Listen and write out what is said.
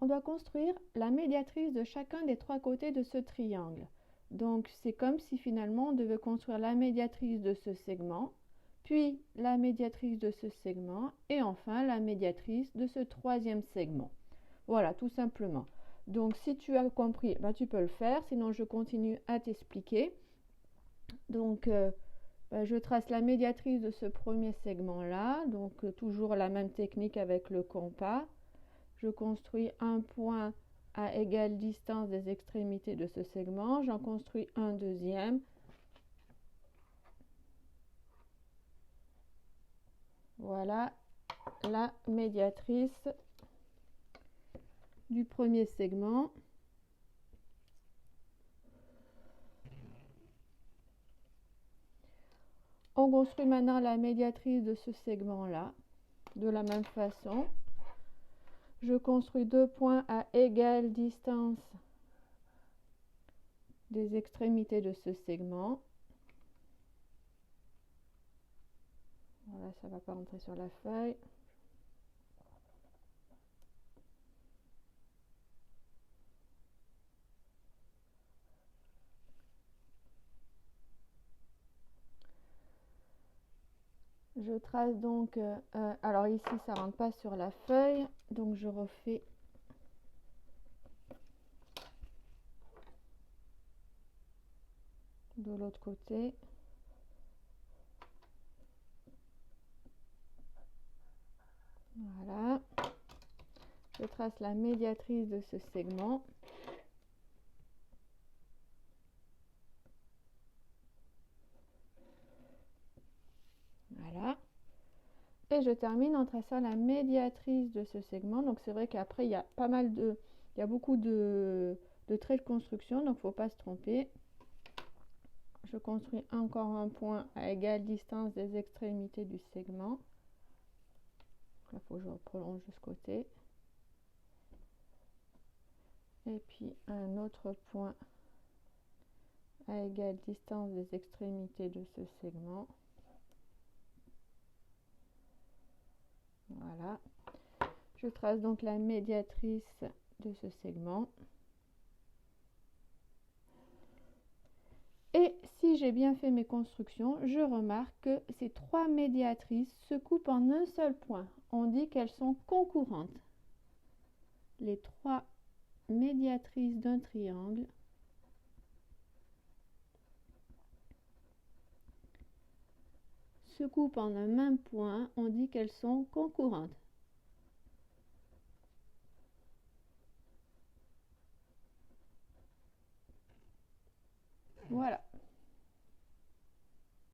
On doit construire la médiatrice de chacun des trois côtés de ce triangle. Donc c'est comme si finalement on devait construire la médiatrice de ce segment, puis la médiatrice de ce segment et enfin la médiatrice de ce troisième segment. Voilà, tout simplement. Donc si tu as compris, ben, tu peux le faire, sinon je continue à t'expliquer. Donc je trace la médiatrice de ce premier segment-là, donc toujours la même technique avec le compas. Je construis un point à égale distance des extrémités de ce segment, j'en construis un deuxième. Voilà la médiatrice du premier segment. On construit maintenant la médiatrice de ce segment-là, de la même façon. Je construis deux points à égale distance des extrémités de ce segment. Voilà, ça ne va pas rentrer sur la feuille. Je trace donc, alors ici ça rentre pas sur la feuille, donc je refais de l'autre côté. Voilà. Je trace la médiatrice de ce segment. Voilà. Et je termine en traçant la médiatrice de ce segment. Donc c'est vrai qu'après il y a il y a beaucoup de traits de construction, donc il ne faut pas se tromper. Je construis encore un point à égale distance des extrémités du segment. Là, il faut que je prolonge de ce côté. Et puis un autre point à égale distance des extrémités de ce segment. Voilà. Je trace donc la médiatrice de ce segment. Et si j'ai bien fait mes constructions, je remarque que ces trois médiatrices se coupent en un seul point. On dit qu'elles sont concurrentes. Les trois médiatrices d'un triangle se coupent en un même point. On dit qu'elles sont concurrentes. Voilà.